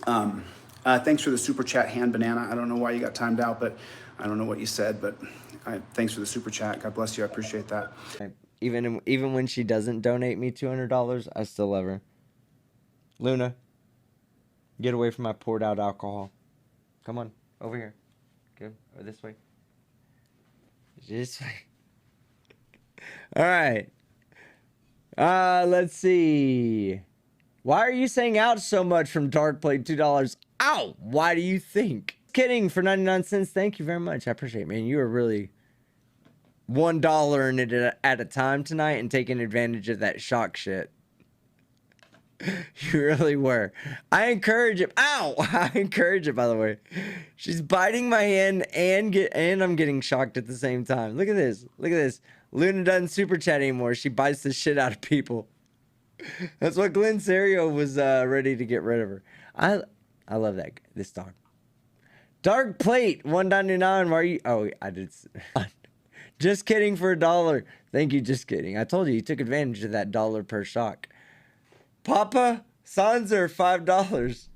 Thanks for the super chat, Hand Banana. I don't know why you got timed out, but I don't know what you said, but thanks for the super chat. God bless you. I appreciate that. Even when she doesn't donate me $200, I still love her. Luna, get away from my poured out alcohol. Come on, over here. Go this way. This way. All right. Let's see. Why are you saying out so much from Dark Plate $2? Ow! Why do you think? Kidding for 99 cents. Thank you very much. I appreciate it, man. You are really $1 in it at a time tonight and taking advantage of that shock shit. You really were. I encourage it. Ow! I encourage it, by the way. She's biting my hand and I'm getting shocked at the same time. Look at this. Look at this. Luna doesn't super chat anymore. She bites the shit out of people. That's what Glenn Serio was ready to get rid of her. I love this dog. Dark Plate $1.99. Why are you? Oh, I did. Just kidding for $1. Thank you. Just kidding. I told you took advantage of that $1 per shock. Papa Sanzer $5.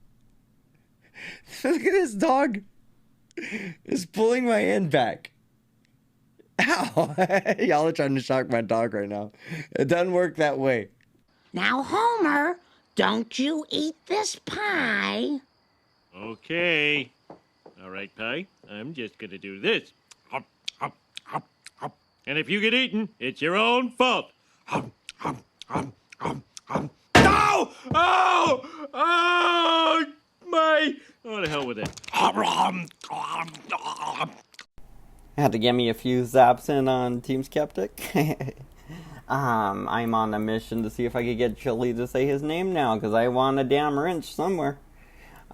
Look at this dog. It's pulling my hand back. Ow. Y'all are trying to shock my dog right now. It doesn't work that way. Now, Homer, don't you eat this pie. Okay. All right, Pie. I'm just gonna do this. Hop, hop, hop, hop. And if you get eaten, it's your own fault. Hop, hop, hop, hop, hop. No! Oh! Oh! My... Oh, the hell with it. Had to give me a few zaps in on Team Skeptic. I'm on a mission to see if I could get Chili to say his name now, because I want a damn wrench somewhere.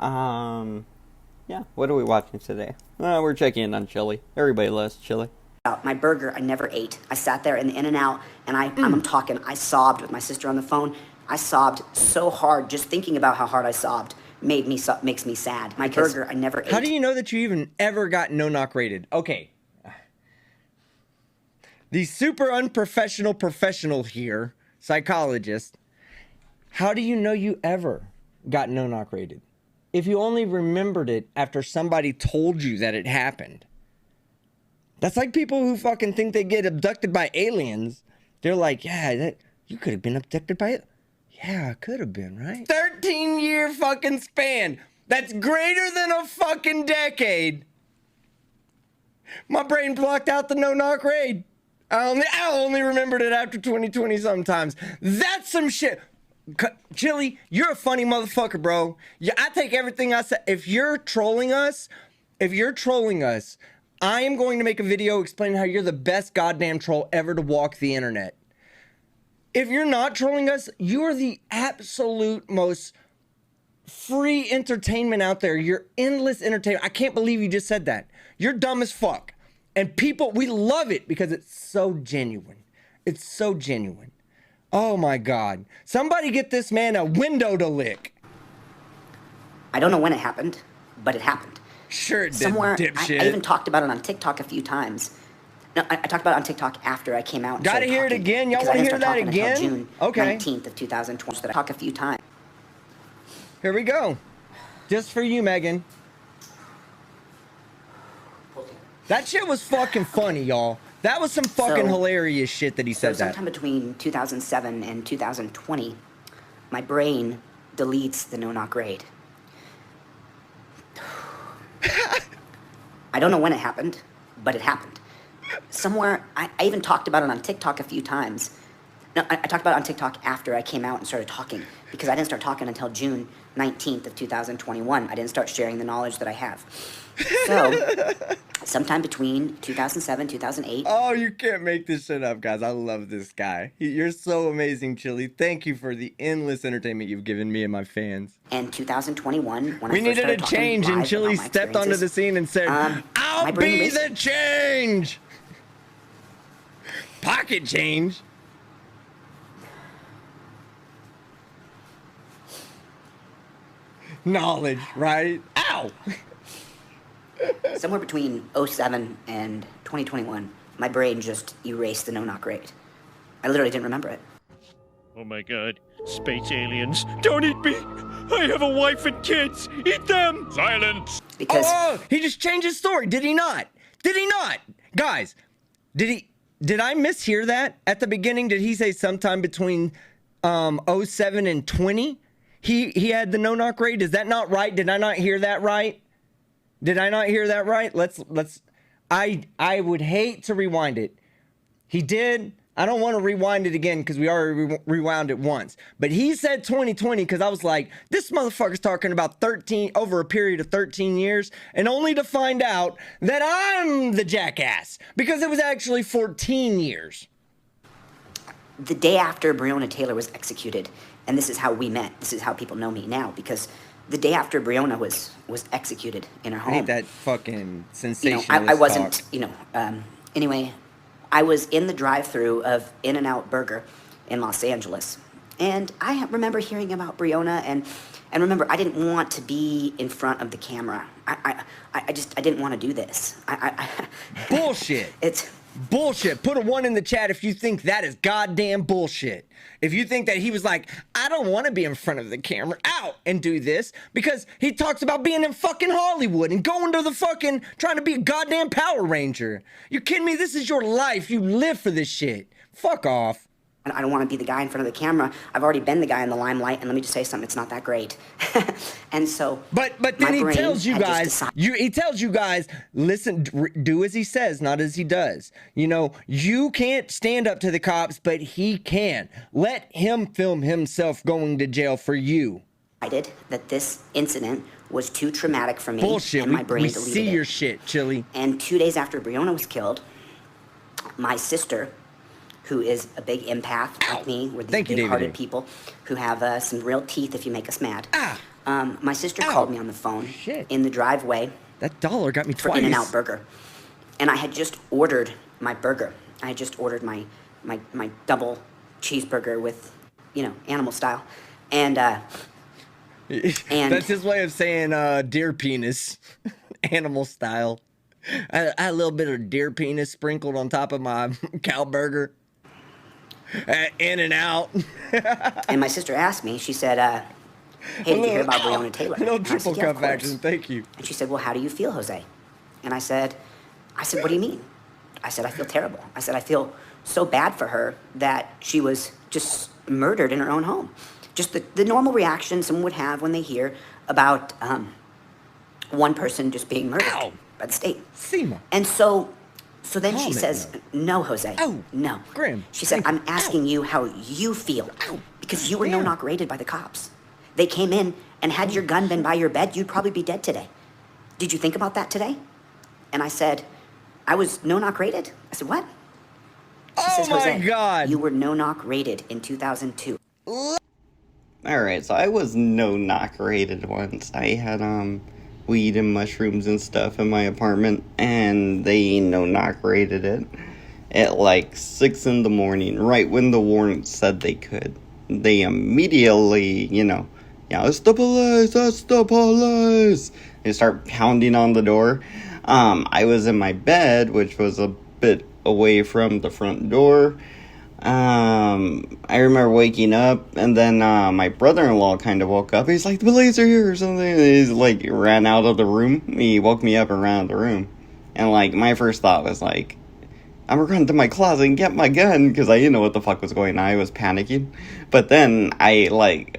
Yeah, what are we watching today? We're checking in on Chili. Everybody loves Chili. My burger, I never ate. I sat there in the In-N-Out, and I'm talking, I sobbed with my sister on the phone. I sobbed so hard, just thinking about how hard I sobbed makes me sad. My burger, I never ate. How do you know that you even ever got no-knock rated? Okay. The super unprofessional professional here, psychologist, how do you know you ever got no-knock rated? If you only remembered it after somebody told you that it happened. That's like people who fucking think they get abducted by aliens. They're like, yeah, you could have been abducted by it. Yeah, I could have been, right? 13-year fucking span. That's greater than a fucking decade. My brain blocked out the no-knock raid. I only remembered it after 2020 sometimes. That's some shit. Chili, you're a funny motherfucker, bro. Yeah, I take everything I say. If you're trolling us, I am going to make a video explaining how you're the best goddamn troll ever to walk the internet. If you're not trolling us, you are the absolute most free entertainment out there. You're endless entertainment. I can't believe you just said that. You're dumb as fuck. And people, we love it because it's so genuine. It's so genuine. Oh my God. Somebody get this man a window to lick. I don't know when it happened, but it happened. Sure it did, somewhere, dipshit. I even talked about it on TikTok a few times. No, I talked about it on TikTok after I came out. Gotta hear it again? Y'all want to hear that again? June 19th of 2020. So I talked a few times. Here we go. Just for you, Megan. That shit was fucking funny, y'all. That was some fucking hilarious shit that he said that. Sometime between 2007 and 2020, my brain deletes the no-knock raid. I don't know when it happened, but it happened. Somewhere, I even talked about it on TikTok a few times. No, I talked about it on TikTok after I came out and started talking, because I didn't start talking until June 19th of 2021. I didn't start sharing the knowledge that I have. So, sometime between 2007, 2008. Oh, you can't make this shit up, guys. I love this guy. You're so amazing, Chili. Thank you for the endless entertainment you've given me and my fans. And 2021, when we needed a change, and Chili stepped onto the scene and said, I'll be the change! Pocket change. Knowledge, right? Ow! Somewhere between 07 and 2021, my brain just erased the no-knock rate. I literally didn't remember it. Oh my God. Space aliens. Don't eat me! I have a wife and kids. Eat them. Silence. Because Oh, he just changed his story. Did he not? Did he not? Guys, did I mishear that at the beginning? Did he say sometime between 07 and 20? He had the no-knock rate. Is that not right? Did I not hear that right? Did I not hear that right? I would hate to rewind it. He did. I don't want to rewind it again because we already rewound it once. But he said 2020 because I was like, this motherfucker's talking about 13 over a period of 13 years, and only to find out that I'm the jackass because it was actually 14 years. the day after Breonna Taylor was executed, and this is how we met. This is how people know me now, because the day after Breonna was executed in her home. I hate that fucking I sensationalist wasn't, talk. Anyway, I was in the drive-through of In-N-Out Burger in Los Angeles, and I remember hearing about Breonna, and remember, I didn't want to be in front of the camera. I didn't want to do this. Bullshit. It's Bullshit. Put a 1 in the chat if you think that is goddamn bullshit. If you think that he was like, I don't want to be in front of the camera, out and do this, because he talks about being in fucking Hollywood and going to the fucking, trying to be a goddamn Power Ranger. You kidding me? This is your life. You live for this shit. Fuck off. I don't want to be the guy in front of the camera. I've already been the guy in the limelight, and let me just say something, it's not that great. And so, But then he brain tells you had just guys, decided- he tells you guys, listen, do as he says, not as he does. You know, you can't stand up to the cops, but he can. Let him film himself going to jail for you. decided that this incident was too traumatic for me, Bullshit. and my brain We deleted see it. your shit, Chili. And 2 days after Breonna was killed, my sister, who is a big empath like me, we're these Thank you, big-hearted David. people who have some real teeth if you make us mad. My sister Ow. called me on the phone Shit. in the driveway That dollar got me for twice. In-N-Out Burger. And I had just ordered my burger. I had just ordered my double cheeseburger with, animal style. And That's his way of saying deer penis, animal style. I had a little bit of deer penis sprinkled on top of my cow burger. In and out. and my sister asked me, she said, hey, did you hear about Breonna Taylor? No And I said, triple "Yeah, of cup course." action, thank you. And she said, well, how do you feel, Jose? And I said, what do you mean? I said, I feel terrible. I said, I feel so bad for her that she was just murdered in her own home. Just the normal reaction someone would have when they hear about one person just being murdered Ow. by the state. Sema. And so then Calm she it says, down. no, Jose. Ow. No. Grim. She said, Thank you. I'm asking you how you feel. Ow. Because you were Damn. no-knock raided by the cops. They came in, and had your gun been by your bed, you'd probably be dead today. Did you think about that today? And I said, I was no-knock raided. I said, what? She Oh says, my Jose, God. you were no-knock raided in 2002. Alright, so I was no-knock raided once. I had, weed and mushrooms and stuff in my apartment, and they no-knock raided it at like 6 in the morning, right when the warrant said they could. They immediately, it's the police, it's the police. They start pounding on the door. I was in my bed, which was a bit away from the front door. I remember waking up, and then my brother-in-law kind of woke up. He's like, the police are here or something. And he's like, ran out of the room. He woke me up and ran out of the room. And like, my first thought was like, I'm gonna run to my closet and get my gun, because I didn't know what the fuck was going on. I was panicking. But then I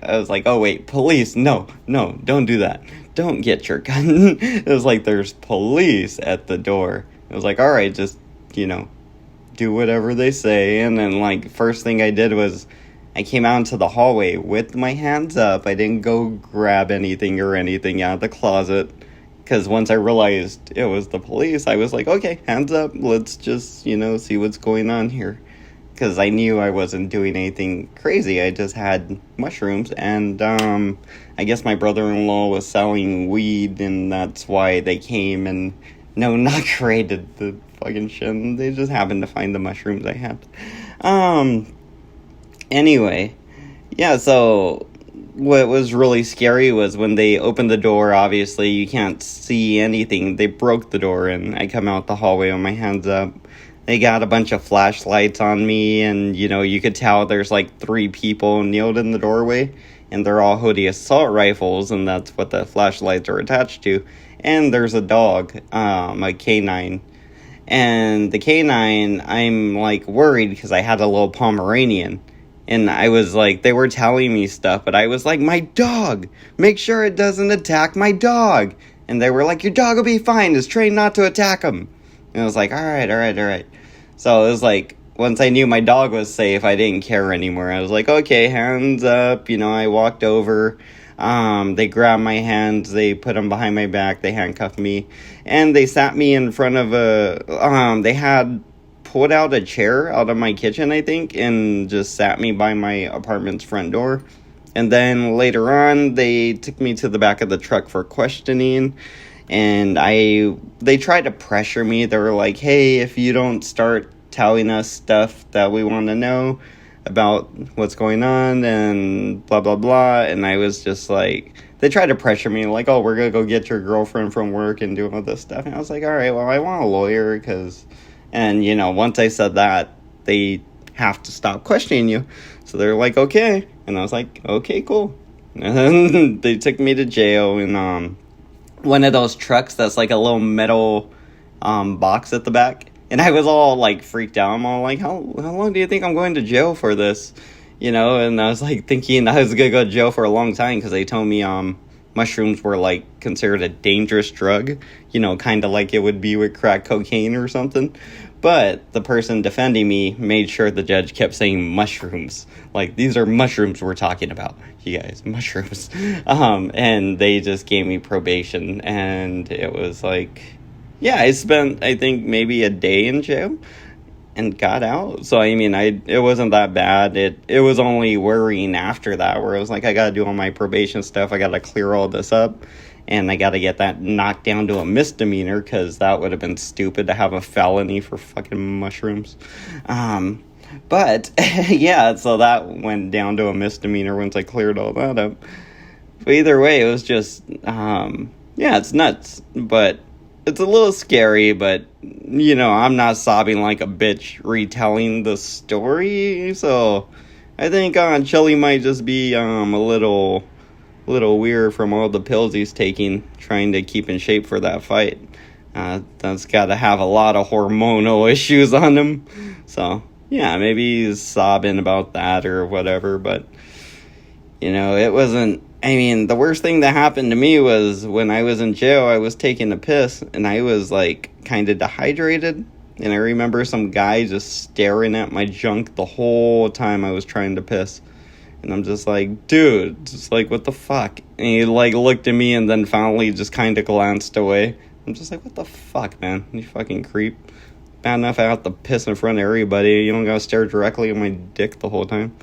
was like, oh wait, police, no, don't do that. Don't get your gun. It was like, there's police at the door. It was like, alright, just, do whatever they say. And then like, first thing I did was I came out into the hallway with my hands up. I didn't go grab anything or anything out of the closet, because once I realized it was the police, I was like, okay, hands up, let's just, see what's going on here. Because I knew I wasn't doing anything crazy. I just had mushrooms, and I guess my brother-in-law was selling weed, and that's why they came and not raided the fucking shit. And they just happened to find the mushrooms I had. Anyway, yeah, so what was really scary was when they opened the door. Obviously, you can't see anything. They broke the door, and I come out the hallway with my hands up. They got a bunch of flashlights on me, and, you could tell there's like 3 people kneeled in the doorway. and they're all hoodie assault rifles, and that's what the flashlights are attached to. And there's a dog, a canine. And the canine, I'm like worried because I had a little Pomeranian. And I was like, they were telling me stuff, but I was like, my dog, make sure it doesn't attack my dog. And they were like, your dog will be fine, it's trained not to attack him. And I was like, all right. So it was like, once I knew my dog was safe, I didn't care anymore. I was like, okay, hands up. I walked over. They grabbed my hands, they put them behind my back, they handcuffed me, and they sat me in front of they had pulled out a chair out of my kitchen, I think, and just sat me by my apartment's front door. And then later on, they took me to the back of the truck for questioning, and they tried to pressure me. They were like, hey, if you don't start telling us stuff that we want to know about what's going on and blah blah blah. And I was just like, they tried to pressure me like, oh, we're gonna go get your girlfriend from work and do all this stuff. And I was like, all right, well, I want a lawyer once I said that, they have to stop questioning you. So they're like, okay. And I was like, okay, cool. And then they took me to jail in one of those trucks that's like a little metal box at the back. And I was all like freaked out. I'm all like, how long do you think I'm going to jail for this? And I was like thinking I was going to go to jail for a long time because they told me mushrooms were like considered a dangerous drug, kind of like it would be with crack cocaine or something. But the person defending me made sure the judge kept saying mushrooms. Like, these are mushrooms we're talking about, you guys, mushrooms. And they just gave me probation, and it was like, yeah, I spent, I think, maybe a day in jail and got out. So, I mean, it wasn't that bad. It was only worrying after that, where it was like, I got to do all my probation stuff. I got to clear all this up. And I got to get that knocked down to a misdemeanor, because that would have been stupid to have a felony for fucking mushrooms. But, yeah, so that went down to a misdemeanor once I cleared all that up. But either way, it was just, yeah, it's nuts. But it's a little scary, but, I'm not sobbing like a bitch retelling the story. So I think Chili might just be a little weird from all the pills he's taking, trying to keep in shape for that fight. That's got to have a lot of hormonal issues on him. So, yeah, maybe he's sobbing about that or whatever. But, it wasn't... I mean, the worst thing that happened to me was when I was in jail, I was taking a piss, and I was, like, kind of dehydrated. And I remember some guy just staring at my junk the whole time I was trying to piss. And I'm just like, dude, just like, what the fuck? And he like looked at me and then finally just kind of glanced away. I'm just like, what the fuck, man? You fucking creep. Bad enough I have to piss in front of everybody. You don't gotta stare directly at my dick the whole time.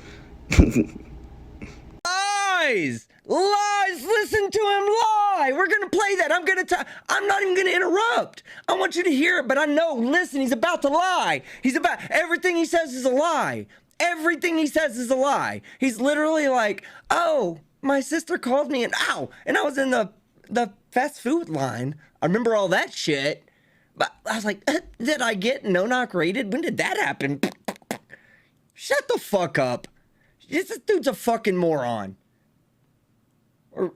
Lies! Listen to him lie! We're gonna play that. I'm not even gonna interrupt. I want you to hear it, but I know, listen, he's about to lie. Everything he says is a lie. Everything he says is a lie. He's literally like, oh, my sister called me and ow, and I was in the fast food line. I remember all that shit. But I was like, did I get no-knock rated? When did that happen? Shut the fuck up. This dude's a fucking moron.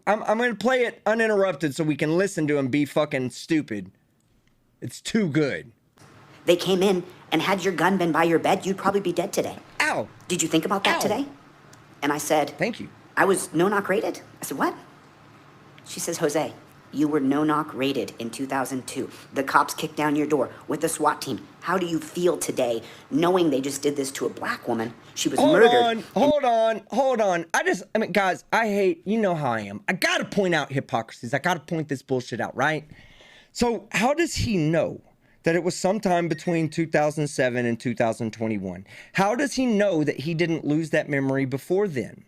I'm going to play it uninterrupted so we can listen to him be fucking stupid. It's too good. They came in and had your gun been by your bed, you'd probably be dead today. Ow. Did you think about that today? And I said, thank you. I was no-knock rated. I said, what? She says, Jose, you were no-knock rated in 2002. The cops kicked down your door with the SWAT team. How do you feel today knowing they just did this to a black woman? She was murdered. Hold on. I mean, guys, you know how I am. I gotta point out hypocrisies. I gotta point this bullshit out, right? So how does he know that it was sometime between 2007 and 2021? How does he know that he didn't lose that memory before then?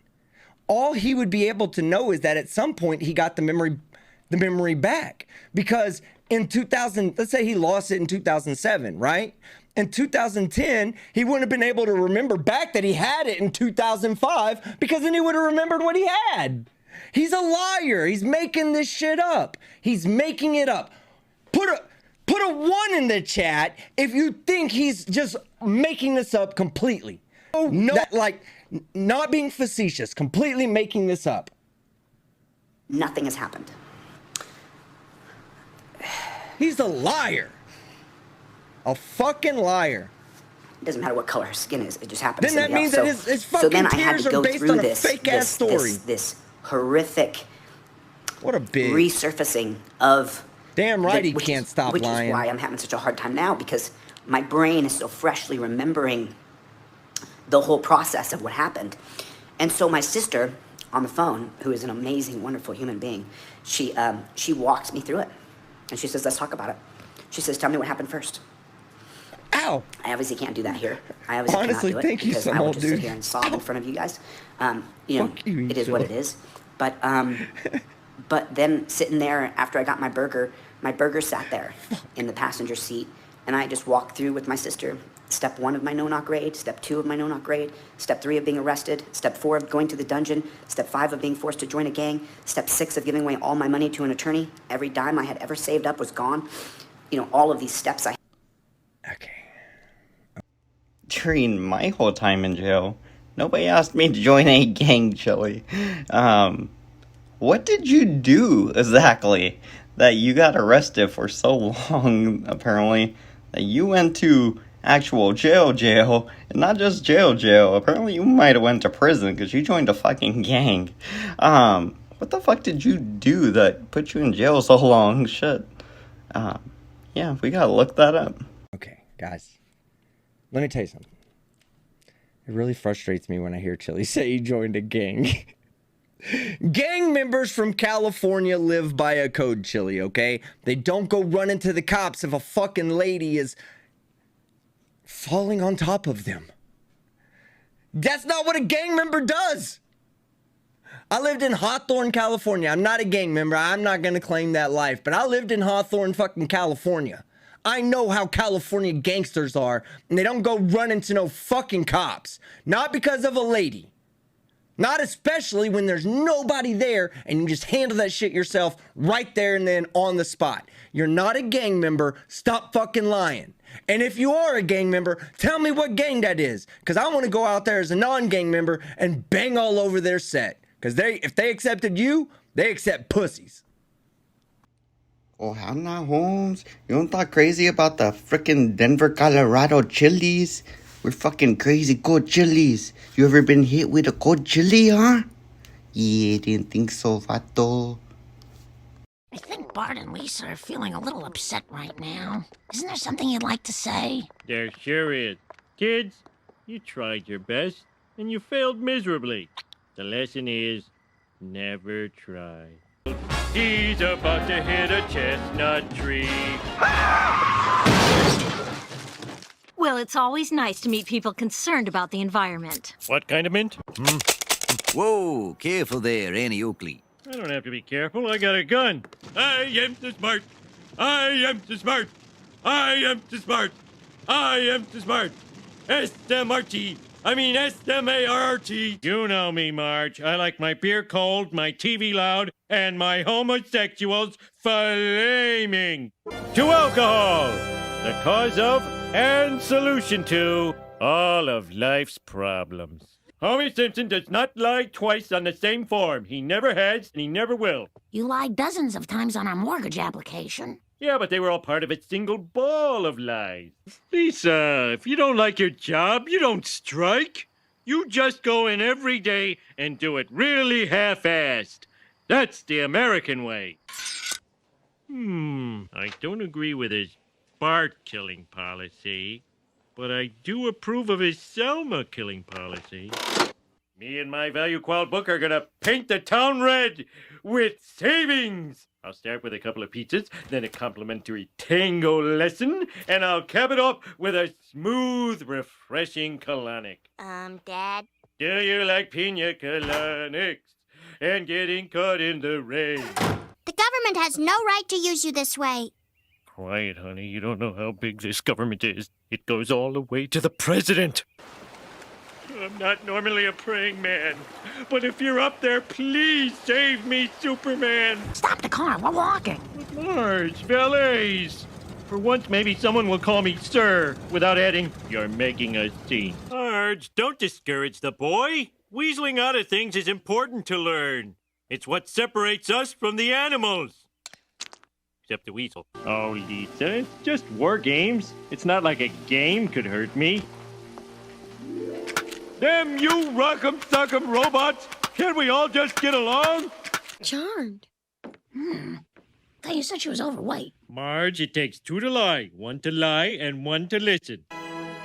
All he would be able to know is that at some point he got the memory back, because in 2000, let's say he lost it in 2007, right? In 2010, he wouldn't have been able to remember back that he had it in 2005, because then he would have remembered what he had. He's a liar. He's making this shit up. He's making it up. Put a 1 in the chat if you think he's just making this up completely. No, Not being facetious, completely making this up. Nothing has happened. He's a liar. A fucking liar. It doesn't matter what color her skin is. It just happens. Then that means that his fucking then I had tears to are go based through on a this, fake-ass story. This horrific What a bitch. resurfacing of. Damn right he which can't is- stop which lying. is why I'm having such a hard time now, because my brain is so freshly remembering the whole process of what happened. And so my sister on the phone, who is an amazing, wonderful human being, she walks me through it. And she says, let's talk about it. She says, tell me what happened first. Ow. I obviously can't do that here. I obviously Honestly, cannot do it thank you, because some I will old just dude. sit here and sob in front of you guys. You know, Fuck you, it is what Joe. it is. But then sitting there after I got my burger sat there in the passenger seat, and I just walked through with my sister. Step 1 of my no-knock raid, step 2 of my no-knock raid, step 3 of being arrested, step 4 of going to the dungeon, step 5 of being forced to join a gang, step 6 of giving away all my money to an attorney. Every dime I had ever saved up was gone. You know, all of these steps I. Okay. During my whole time in jail, nobody asked me to join a gang, Chili. What did you do exactly that you got arrested for so long, apparently, that you went to actual jail, and not just jail. Apparently you might have went to prison because you joined a fucking gang. What the fuck did you do that put you in jail so long? Shit. Yeah, we gotta look that up. Okay, guys. Let me tell you something. It really frustrates me when I hear Chili say he joined a gang. Gang members from California live by a code, Chili, okay? They don't go run into the cops if a fucking lady is falling on top of them. That's not what a gang member does. I lived in Hawthorne, California. I'm not a gang member. I'm not going to claim that life, but I lived in Hawthorne, fucking California. I know how California gangsters are, and they don't go run into no fucking cops. Not because of a lady. Not especially when there's nobody there and you just handle that shit yourself right there and then on the spot. You're not a gang member. Stop fucking lying. And if you are a gang member, tell me what gang that is. Because I want to go out there as a non-gang member and bang all over their set. Because if they accepted you, they accept pussies. Oh, hell nah, Holmes. You don't talk crazy about the frickin' Denver, Colorado chilies? We're fucking crazy cold chilies. You ever been hit with a cold chili, huh? Yeah, didn't think so, Vato. I think Bart and Lisa are feeling a little upset right now. Isn't there something you'd like to say? There sure is. Kids, you tried your best, and you failed miserably. The lesson is, never try. He's about to hit a chestnut tree. Well, it's always nice to meet people concerned about the environment. What kind of mint? Whoa, careful there, Annie Oakley. I don't have to be careful. I got a gun. I am too smart. I am too smart. I am too smart. I am too smart. S-M-R-T. I mean S-M-A-R-T. You know me, Marge. I like my beer cold, my TV loud, and my homosexuals flaming. To alcohol, the cause of and solution to all of life's problems. Homie Simpson does not lie twice on the same form. He never has, and he never will. You lied dozens of times on our mortgage application. Yeah, but they were all part of a single ball of lies. Lisa, if you don't like your job, you don't strike. You just go in every day and do it really half-assed. That's the American way. I don't agree with his Bart killing policy, but I do approve of his Selma killing policy. Me and my value qual book are gonna paint the town red with savings. I'll start with a couple of pizzas, then a complimentary tango lesson, and I'll cap it off with a smooth, refreshing colonic. Dad? Do you like pina colonics and getting caught in the rain? The government has no right to use you this way. Quiet, honey. You don't know how big this government is. It goes all the way to the president. I'm not normally a praying man, but if you're up there, please save me, Superman. Stop the car, we're walking. Marge, valets. For once, maybe someone will call me sir without adding, you're making a scene. All Marge, don't discourage the boy. Weaseling out of things is important to learn. It's what separates us from the animals. Except the weasel. Oh, Lisa, it's just war games. It's not like a game could hurt me. Damn you, rock'em sock'em robots! Can't we all just get along? Charmed. Thought you said she was overweight. Marge, it takes two to lie. One to lie and one to listen.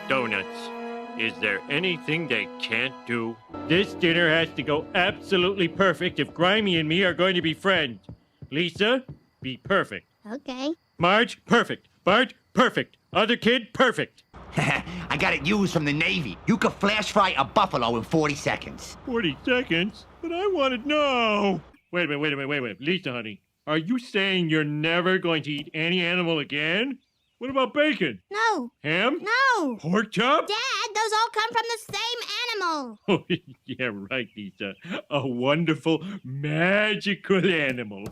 Donuts. Is there anything they can't do? This dinner has to go absolutely perfect if Grimy and me are going to be friends. Lisa, be perfect. Okay. Marge, perfect. Bart, perfect. Other kid, perfect. I got it used from the Navy. You could flash fry a buffalo in 40 seconds. 40 seconds? But I wanted no. Wait a minute. Lisa, honey, are you saying you're never going to eat any animal again? What about bacon? No. Ham? No. Pork chop? Dad, those all come from the same animal. Oh, yeah, right, Lisa. A wonderful, magical animal.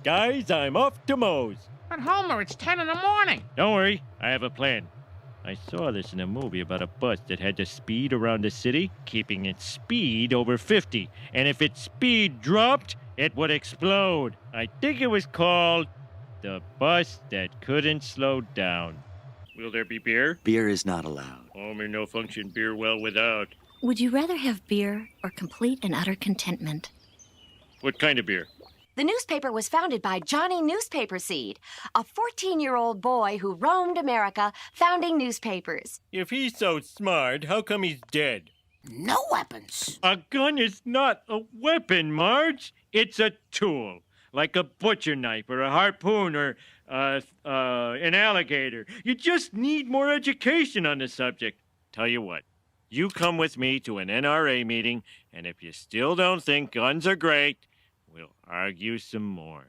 Guys, I'm off to Moe's. But Homer, it's 10 in the morning. Don't worry, I have a plan. I saw this in a movie about a bus that had to speed around the city, keeping its speed over 50. And if its speed dropped, it would explode. I think it was called The Bus That Couldn't Slow Down. Will there be beer? Beer is not allowed. Homer, no function beer well without. Would you rather have beer or complete and utter contentment? What kind of beer? The newspaper was founded by Johnny Newspaper Seed, a 14-year-old boy who roamed America founding newspapers. If he's so smart, how come he's dead? No weapons. A gun is not a weapon, Marge. It's a tool. Like a butcher knife or a harpoon or an alligator. You just need more education on the subject. Tell you what, you come with me to an NRA meeting, and if you still don't think guns are great, we'll argue some more.